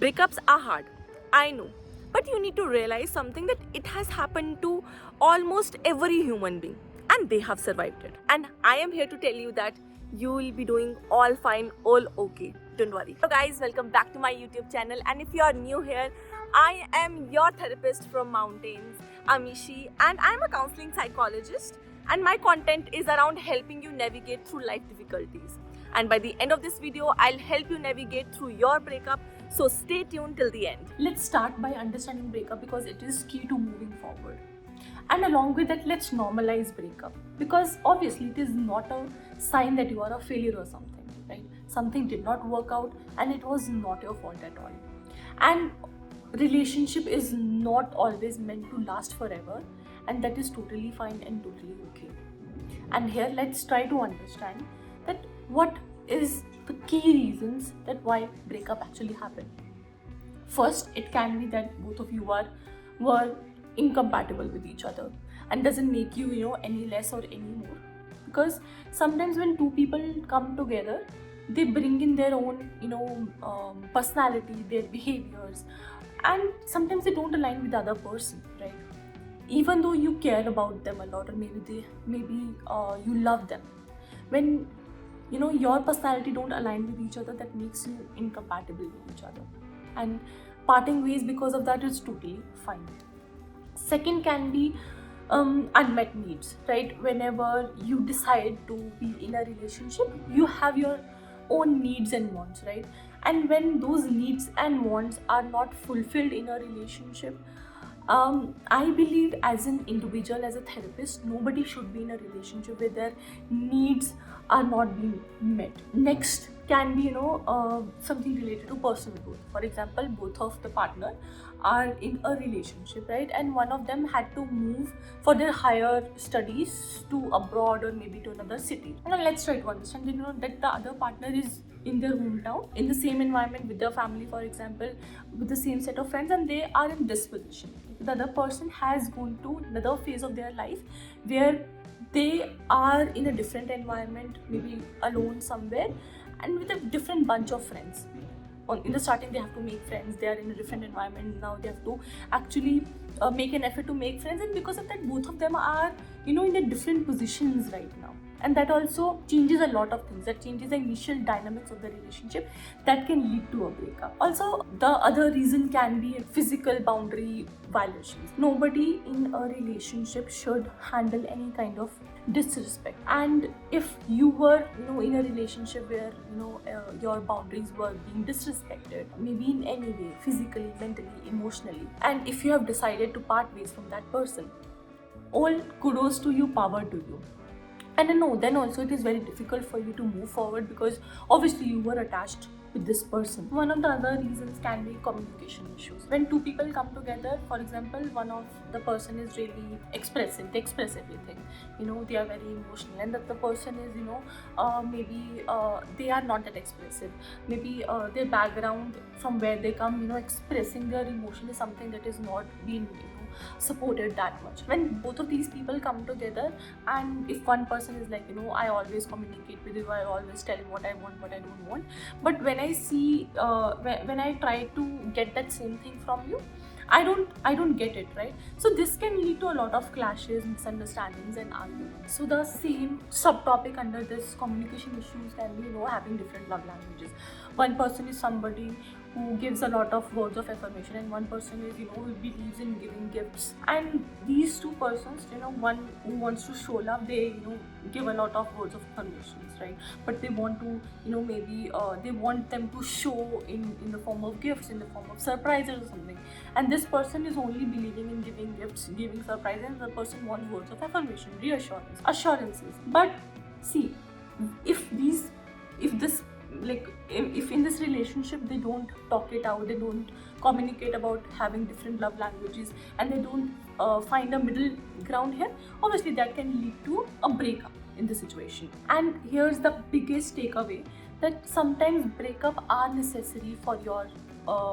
Breakups are hard, I know, but you need to realize something that it has happened to almost every human being and they have survived it. And I am here to tell you that you will be doing all fine, all okay. Don't worry. So, guys, welcome back to my YouTube channel. And if you are new here, I am your therapist from Mountains, Amishi, and I'm a counseling psychologist. And my content is around helping you navigate through life difficulties. And by the end of this video, I'll help you navigate through your breakup. So stay tuned till the end. Let's start by understanding breakup because it is key to moving forward. And along with that, let's normalize breakup because obviously it is not a sign that you are a failure or something, right? Something did not work out and it was not your fault at all. And relationship is not always meant to last forever, and that is totally fine and totally okay. And here let's try to understand that what is the key reasons that why breakup actually happened. First, it can be that both of you were incompatible with each other and doesn't make you any less or any more, because sometimes when two people come together, they bring in their own personality, their behaviors, and sometimes they don't align with the other person, right? Even though you care about them a lot, or maybe you love them, when your personality don't align with each other, that makes you incompatible with each other, and parting ways because of that is totally fine. Second can be unmet needs, right? Whenever you decide to be in a relationship, you have your own needs and wants, right? And when those needs and wants are not fulfilled in a relationship, I believe as an individual, as a therapist, nobody should be in a relationship where their needs are not being met. Next can be something related to personal growth. For example, both of the partner are in a relationship, right? And one of them had to move for their higher studies to abroad or maybe to another city. And now let's try to understand that the other partner is in their hometown, in the same environment with their family, for example, with the same set of friends, and they are in this position. The other person has gone to another phase of their life where they are in a different environment, maybe alone somewhere, and with a different bunch of friends. In the starting, they have to make friends. They are in a different environment now. They have to actually make an effort to make friends, and because of that, both of them are in the different positions right now. And that also changes a lot of things. That changes the initial dynamics of the relationship. That can lead to a breakup. Also, the other reason can be physical boundary violations. Nobody in a relationship should handle any kind of disrespect. And if you were in a relationship where your boundaries were being disrespected, maybe in any way, physically, mentally, emotionally, and if you have decided to part ways from that person, all kudos to you, power to you. And no, then also it is very difficult for you to move forward because obviously you were attached with this person. One of the other reasons can be communication issues. When two people come together, for example, one of the person is really expressive, they express everything, they are very emotional, and that the person is maybe they are not that expressive. Maybe their background, from where they come, expressing their emotion is something that is not being supported that much. When both of these people come together, and if one person is like, I always communicate with you, I always tell what I want, what I don't want, but when I see when I try to get that same thing from you, I don't get it, right? So this can lead to a lot of clashes, misunderstandings, and arguments. So the same subtopic under this communication issues can be having different love languages. One person is somebody who gives a lot of words of affirmation, and one person is who believes in giving gifts. And these two persons, one who wants to show love, they give a lot of words of affirmations, right? But they want to maybe they want them to show in the form of gifts, in the form of surprises or something. And this person is only believing in giving gifts, giving surprises, and the person wants words of affirmation, reassurance, assurances. But see, if in this relationship they don't talk it out, they don't communicate about having different love languages, and they don't find a middle ground here, obviously that can lead to a breakup in the situation. And here's the biggest takeaway, that sometimes breakup are necessary for your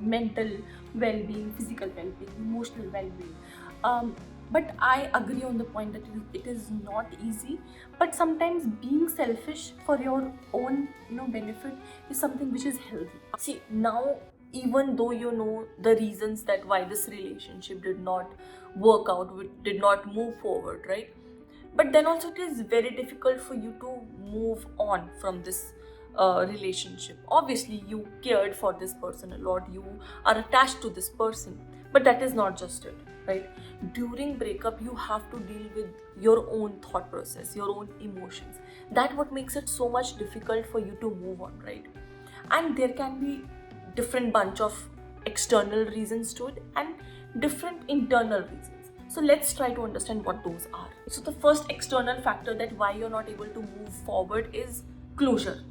mental well-being, physical well-being, emotional well-being. But I agree on the point that it is not easy, but sometimes being selfish for your own benefit is something which is healthy. See, now even though you know the reasons that why this relationship did not work out, did not move forward, right? But then also it is very difficult for you to move on from this relationship. Obviously you cared for this person a lot, you are attached to this person, but that is not just it, right? During breakup you have to deal with your own thought process, your own emotions. That what makes it so much difficult for you to move on, right? And there can be different bunch of external reasons to it and different internal reasons. So let's try to understand what those are. So the first external factor that why you're not able to move forward is closure.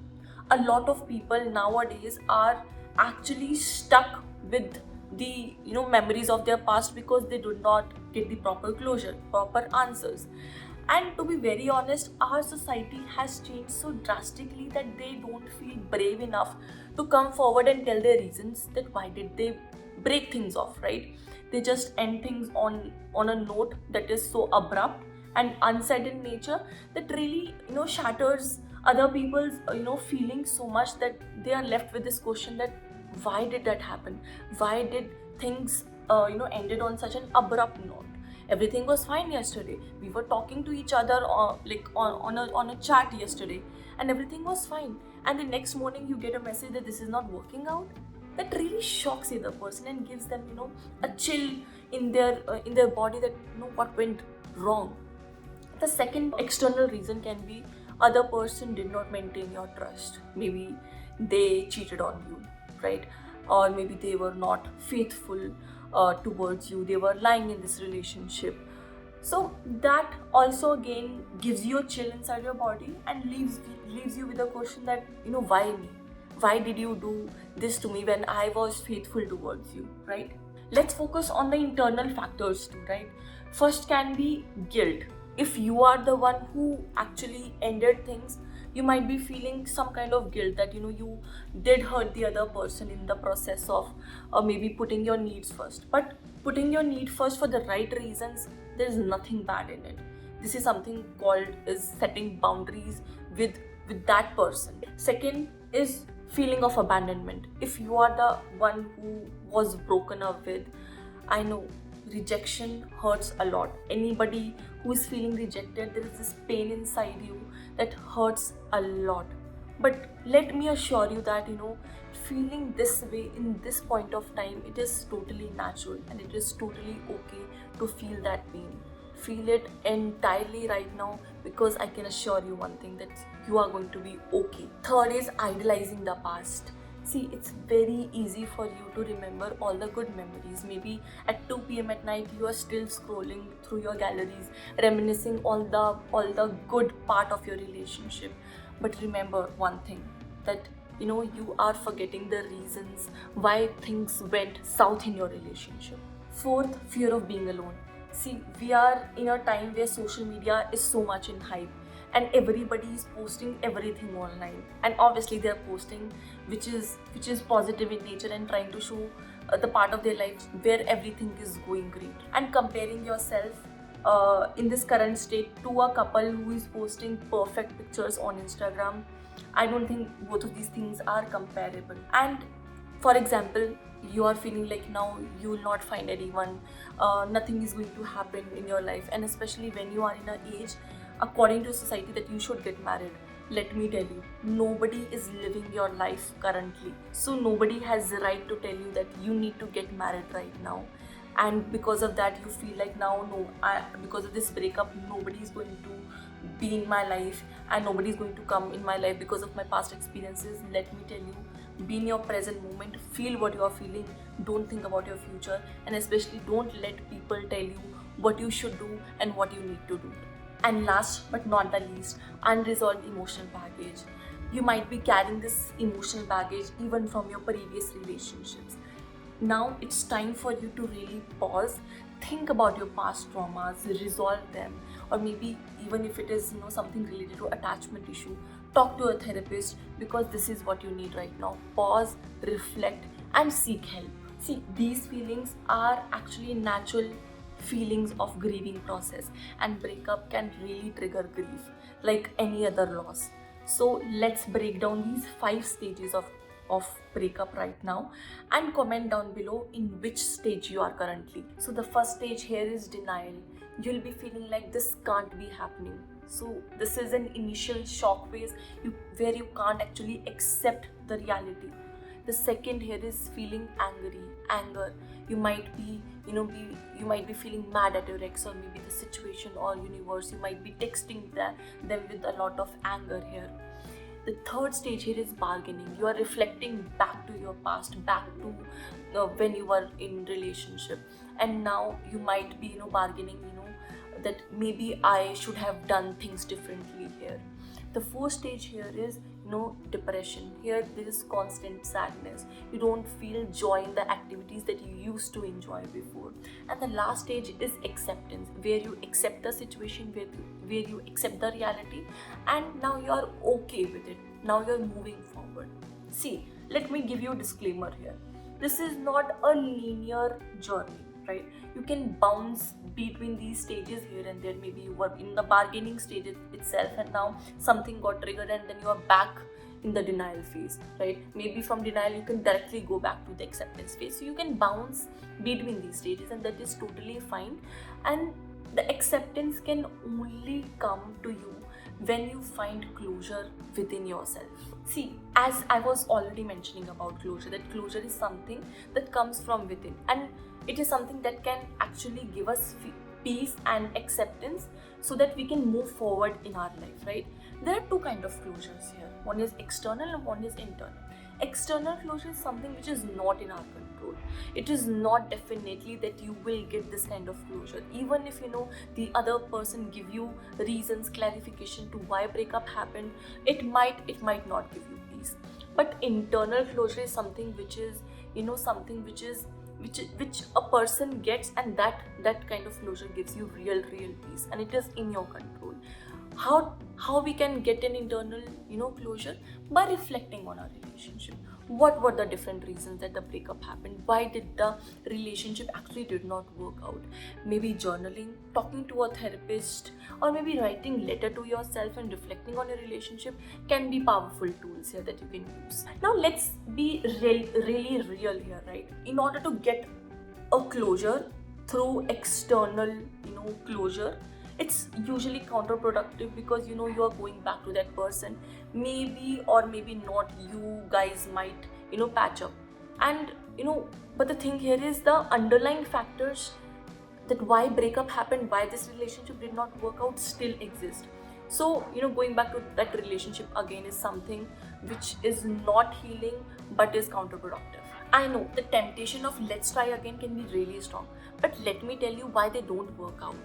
A lot of people nowadays are actually stuck with the memories of their past because they do not get the proper closure, proper answers. And to be very honest, our society has changed so drastically that they don't feel brave enough to come forward and tell their reasons that why did they break things off, right? They just end things on a note that is so abrupt and unsaid in nature that really shatters other people's feelings so much that they are left with this question that why did that happen? Why did things ended on such an abrupt note? Everything was fine yesterday. We were talking to each other on a chat yesterday, and everything was fine. And the next morning, you get a message that this is not working out. That really shocks the other person and gives them, a chill in their body that what went wrong. The second external reason can be other person did not maintain your trust. Maybe they cheated on you, right? Or maybe they were not faithful towards you. They were lying in this relationship. So that also again gives you a chill inside your body and leaves you with a question that why me? Why did you do this to me when I was faithful towards you, right? Let's focus on the internal factors too, right? First can be guilt. If you are the one who actually ended things, you might be feeling some kind of guilt that you did hurt the other person in the process of maybe putting your needs first. But putting your need first for the right reasons, there is nothing bad in it. This is something called is setting boundaries with that person. Second is feeling of abandonment. If you are the one who was broken up with, I know rejection hurts a lot. Anybody who is feeling rejected, there is this pain inside you that hurts a lot. But let me assure you that feeling this way in this point of time, it is totally natural and it is totally okay to feel that pain. Feel it entirely right now, because I can assure you one thing, that you are going to be okay. Third is idolizing the past. See, it's very easy for you to remember all the good memories. Maybe at 2 p.m. at night you are still scrolling through your galleries, reminiscing all the good part of your relationship. But remember one thing, that you are forgetting the reasons why things went south in your relationship. Fourth, fear of being alone. See, we are in a time where social media is so much in hype and everybody is posting everything online, and obviously they are posting which is positive in nature and trying to show the part of their life where everything is going great, and comparing yourself in this current state to a couple who is posting perfect pictures on Instagram. I don't think both of these things are comparable. And for example, you are feeling like now you will not find anyone, nothing is going to happen in your life, and especially when you are in an age according to society that you should get married. Let me tell you, nobody is living your life currently, so nobody has the right to tell you that you need to get married right now. And because of that you feel like now because of this breakup nobody is going to be in my life and nobody is going to come in my life because of my past experiences. Let me tell you, be in your present moment, feel what you are feeling, don't think about your future, and especially don't let people tell you what you should do and what you need to do. And last but not the least, unresolved emotional baggage. You might be carrying this emotional baggage even from your previous relationships. Now it's time for you to really pause, think about your past traumas, resolve them, or maybe even if it is something related to attachment issue, talk to a therapist, because this is what you need right now. Pause, reflect, and seek help. See, these feelings are actually natural feelings of grieving process, and breakup can really trigger grief like any other loss. So let's break down these 5 stages of breakup right now, and comment down below in which stage you are currently. So the first stage here is denial. You'll be feeling like this can't be happening. So this is an initial shock phase where you can't actually accept the reality. The second here is feeling anger. You might be you might be feeling mad at your ex, or maybe the situation or universe. You might be texting them with a lot of anger here. The third stage here is bargaining. You are reflecting back to your past, back to when you were in relationship, and now you might be bargaining, that maybe I should have done things differently here. The fourth stage here is depression. Here there is constant sadness. You don't feel joy in the activities that you used to enjoy before. And the last stage is acceptance, where you accept the situation, where you accept the reality, and now you are okay with it. Now you're moving forward. See, let me give you a disclaimer here. This is not a linear journey, right? You can bounce between these stages here and there. Maybe you were in the bargaining stage itself, and now something got triggered, and then you are back in the denial phase, right? Maybe from denial you can directly go back to the acceptance phase. So you can bounce between these stages, and that is totally fine. And the acceptance can only come to you when you find closure within yourself. See, as I was already mentioning about closure, that closure is something that comes from within, and it is something that can actually give us peace and acceptance so that we can move forward in our life, right? There are two kinds of closures here. One is external and one is internal. External closure is something which is not in our control. It is not definitely that you will get this kind of closure. Even if the other person give you reasons, clarification to why breakup happened, it might not give you peace. But internal closure is something which is something which a person gets, and that kind of closure gives you real peace, and it is in your control. How we can get an internal closure? By reflecting on our relationship. What were the different reasons that the breakup happened? Why did the relationship actually did not work out? Maybe journaling, talking to a therapist, or maybe writing letter to yourself and reflecting on your relationship can be powerful tools here that you can use. Now let's be really real here, right? In order to get a closure through external closure, it's usually counterproductive, because you are going back to that person. Maybe or maybe not, you guys might patch up, and but the thing here is the underlying factors that why breakup happened, why this relationship did not work out, still exist. So going back to that relationship again is something which is not healing but is counterproductive. I know the temptation of let's try again can be really strong, but let me tell you why they don't work out.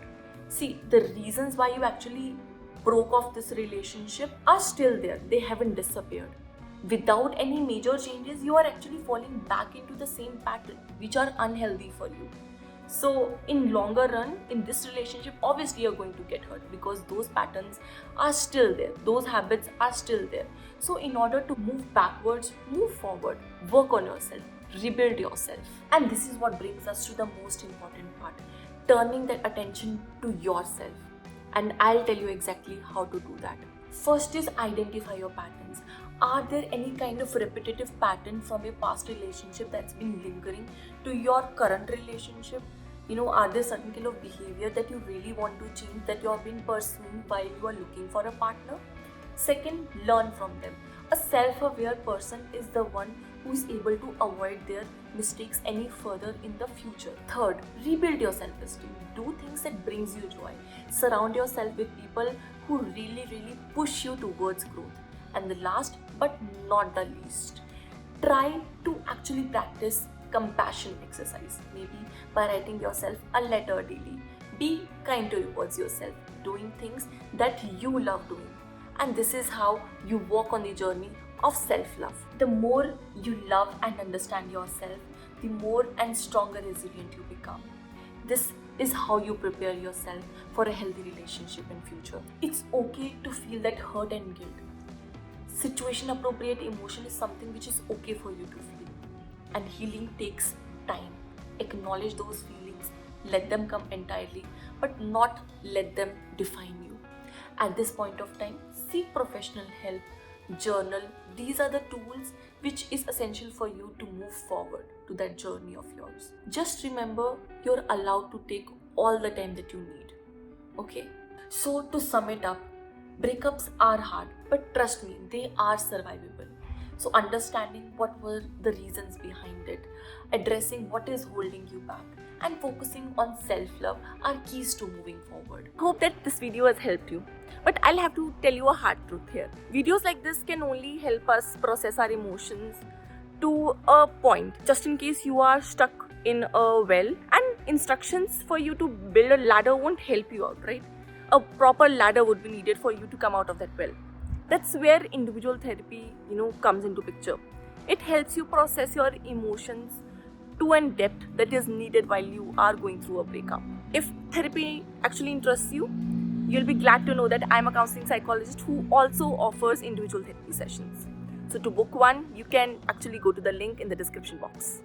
See, the reasons why you actually broke off this relationship are still there. They haven't disappeared. Without any major changes, you are actually falling back into the same pattern, which are unhealthy for you. So in longer run, in this relationship, obviously you're going to get hurt, because those patterns are still there. Those habits are still there. So in order to move backwards, move forward, work on yourself, rebuild yourself. And this is what brings us to the most important part. Turning that attention to yourself, and I'll tell you exactly how to do that. First is identify your patterns. Are there any kind of repetitive pattern from your past relationship that's been lingering to your current relationship? Are there certain kind of behavior that you really want to change, that you have been pursuing while you are looking for a partner? Second, learn from them. A self-aware person is the one who is able to avoid their mistakes any further in the future. Third, rebuild your self-esteem. Do things that brings you joy. Surround yourself with people who really push you towards growth. And the last but not the least, try to actually practice compassion exercise. Maybe by writing yourself a letter daily. Be kind towards yourself, doing things that you love doing. And this is how you walk on the journey of self-love. The more you love and understand yourself, the more and stronger resilient you become. This is how you prepare yourself for a healthy relationship in future. It's okay to feel that hurt and guilt. Situation appropriate emotion is something which is okay for you to feel. And healing takes time. Acknowledge those feelings, let them come entirely, but not let them define you. At this point of time, seek professional help journal. These are the tools which is essential for you to move forward to that journey of yours. Just remember, you're allowed to take all the time that you need. Okay? So to sum it up, breakups are hard, but trust me, they are survivable. So understanding what were the reasons behind it, addressing what is holding you back, and focusing on self-love are keys to moving forward. Hope that this video has helped you. But I'll have to tell you a hard truth here. Videos like this can only help us process our emotions to a point, just in case you are stuck in a well, and instructions for you to build a ladder won't help you out, right? A proper ladder would be needed for you to come out of that well. That's where individual therapy, comes into picture. It helps you process your emotions to an depth that is needed while you are going through a breakup. If therapy actually interests you, you'll be glad to know that I'm a counseling psychologist who also offers individual therapy sessions. So to book one, you can actually go to the link in the description box.